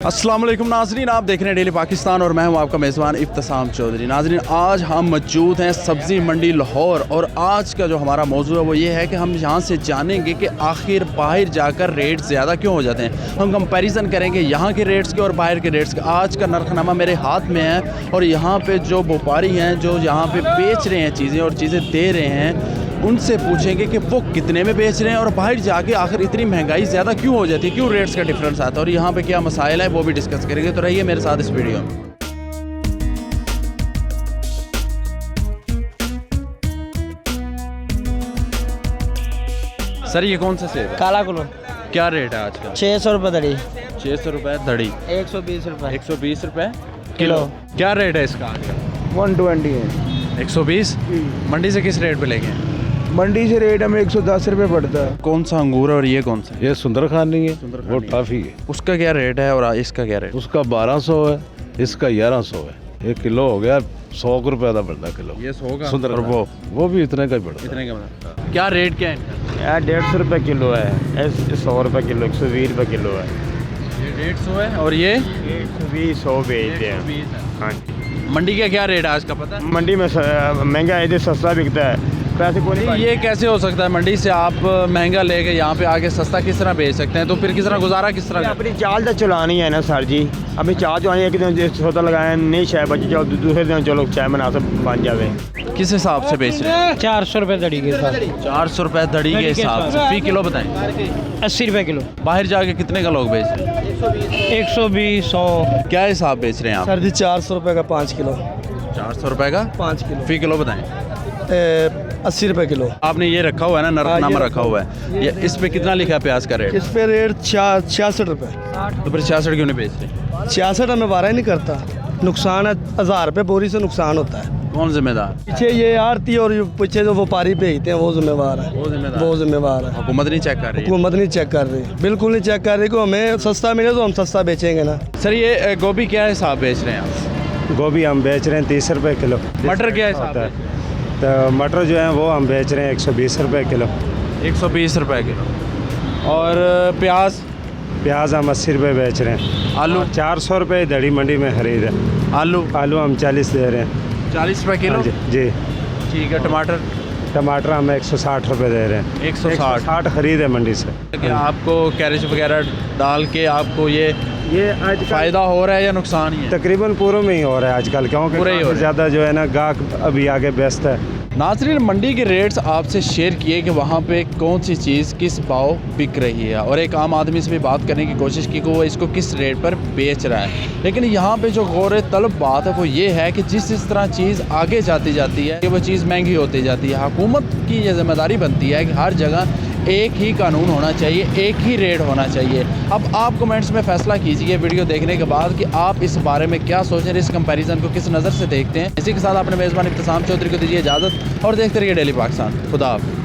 अस्सलाम वालेकुम नाज़रीन, आप देख रहे हैं डेली पाकिस्तान और मैं हूं आपका मेज़बान इफ्तिसाम चौधरी। नाज़रीन, आज हम मौजूद हैं सब्ज़ी मंडी लाहौर और आज का जो हमारा मौजू है वो ये है कि हम यहाँ से जानेंगे कि आखिर बाहर जाकर रेट ज़्यादा क्यों हो जाते हैं। हम कंपैरिजन करेंगे यहाँ के रेट्स के और बाहर के रेट्स के। आज का नरखनामा मेरे हाथ में है और यहाँ पे जो व्यापारी हैं जो यहाँ पे बेच रहे हैं चीज़ें और चीज़ें दे रहे हैं, उनसे पूछेंगे कि वो कितने में बेच रहे हैं और बाहर जाके आखिर इतनी महंगाई ज़्यादा क्यों हो जाती है, क्यों रेट्स का डिफरेंस आता है और यहाँ पे क्या मसाइल है वो भी डिस्कस करेंगे। तो रहिए मेरे साथ इस वीडियो में। सर ये कौन सा सेब है? काला कुलो क्या रेट है आज का? 600 रुपये दड़ी। 600 रुपये दड़ी। 120 रुपये। 120 रुपये किलो। क्या रेट है इसका आज का? 120 है। 120। मंडी से किस रेट पे लेंगे? मंडी से रेट हमें 110 रुपये पड़ता है। कौन सा अंगूर है और ये कौन सा? ये सुंदरखानी है, वो टॉफी है। उसका क्या रेट है और इसका क्या रेट? उसका 1200 है, इसका 1100 है। 1 किलो हो गया 100 रुपये का पड़ता किलो। ये 100 का सुंदर और वो भी इतने का ही पड़ता। इतने का मतलब क्या रेट क्या है? यार 150 रुपये किलो है, 100 रुपये किलो, 120 रुपये किलो है। ये 150 है और ये 120 100 बेचते हैं। हाँ जी। मंडी का क्या रेट है आज का पता है? मंडी में महंगा है, इधर सस्ता बिकता है। पैसे को नहीं। ये कैसे हो सकता है? मंडी से आप महंगा लेके यहाँ पे आके सस्ता किस तरह बेच सकते हैं? तो फिर किस तरह गुजारा किस तरह? अपनी चाल तो चलानी है ना सर जी। अभी चाल जो एक दिन सौदा लगाए नहीं चाय बच जाओ, दूसरे दिन चलो चाय मुनासिब बन जावे। किस हिसाब से बेच रहे हैं? 400 रुपये दड़ी के साथ। 400 रुपये दड़ी के हिसाब से। फी किलो बताएं। 80 रुपये किलो। बाहर जाके कितने का लोग बेच रहे हैं? 120 100। क्या हिसाब बेच रहे हैं आप? सर जी 400 रुपये का 5 किलो। 400 रुपये का 5 किलो। फी किलो बताएं। 80 रुपये किलो। आपने ये रखा हुआ है ना, नरखनामा रखा हुआ है, ये इस पे कितना लिखा है प्याज का रेट? इस पे रेट 66 रुपये। तो फिर 66 क्यों नहीं बेच रहे? 66 हमें वारा ही नहीं करता। नुकसान है, 1000 रुपये बोरी से नुकसान होता है। कौन जिम्मेदार? पीछे ये आरती और पीछे जो व्यापारी भेजते हैं वो जिम्मेवार है। वो जिम्मेवार है। हुकूमत नहीं चेक कर रही है? हुकूमत नहीं चेक कर रही, बिल्कुल नहीं चेक कर रही। को हमें सस्ता मिले तो हम सस्ता बेचेंगे ना। सर ये गोभी क्या हिसाब बेच रहे हैं आप? गोभी हम बेच रहे हैं 30 रुपये किलो। मटर क्या हिसाब है? तो मटर जो है वो हम बेच रहे हैं 120 रुपये किलो। 120 रुपये किलो। और प्याज? प्याज हम 80 रुपये बेच रहे हैं। आलू? 400 रुपये दड़ी मंडी में खरीद है। आलू? आलू हम 40 दे रहे हैं। 40 रुपये किलो? हाँ जी। ठीक है। टमाटर? टमाटर हम 160 रुपये दे रहे हैं। 160 खरीद है मंडी से। कि आपको कैरेज वगैरह डाल के आपको ये आज फ़ायदा हो रहा है या नुकसान ही है? तकरीबन पूरों में ही हो रहा है आजकल, क्योंकि पूरे ही हो रहा है। ज़्यादा जो है ना गाहक अभी आगे व्यस्त है। नाज़रीन, मंडी के रेट्स आपसे शेयर किए कि वहाँ पे कौन सी चीज़ किस भाव बिक रही है और एक आम आदमी से भी बात करने की कोशिश की कि वो इसको किस रेट पर बेच रहा है। लेकिन यहाँ पे जो गौर तलब बात है वो ये है कि जिस तरह चीज़ आगे जाती है वो चीज़ महंगी होती जाती है। हुकूमत की ये जिम्मेदारी बनती है कि हर जगह एक ही कानून होना चाहिए, एक ही रेट होना चाहिए। अब आप कमेंट्स में फैसला कीजिए वीडियो देखने के बाद कि आप इस बारे में क्या सोचें, इस कंपैरिजन को किस नज़र से देखते हैं। इसी के साथ अपने मेज़बान इफ्तिसाम चौधरी को दीजिए इजाज़त और देखते रहिए डेली पाकिस्तान। खुदा हाफ़िज़।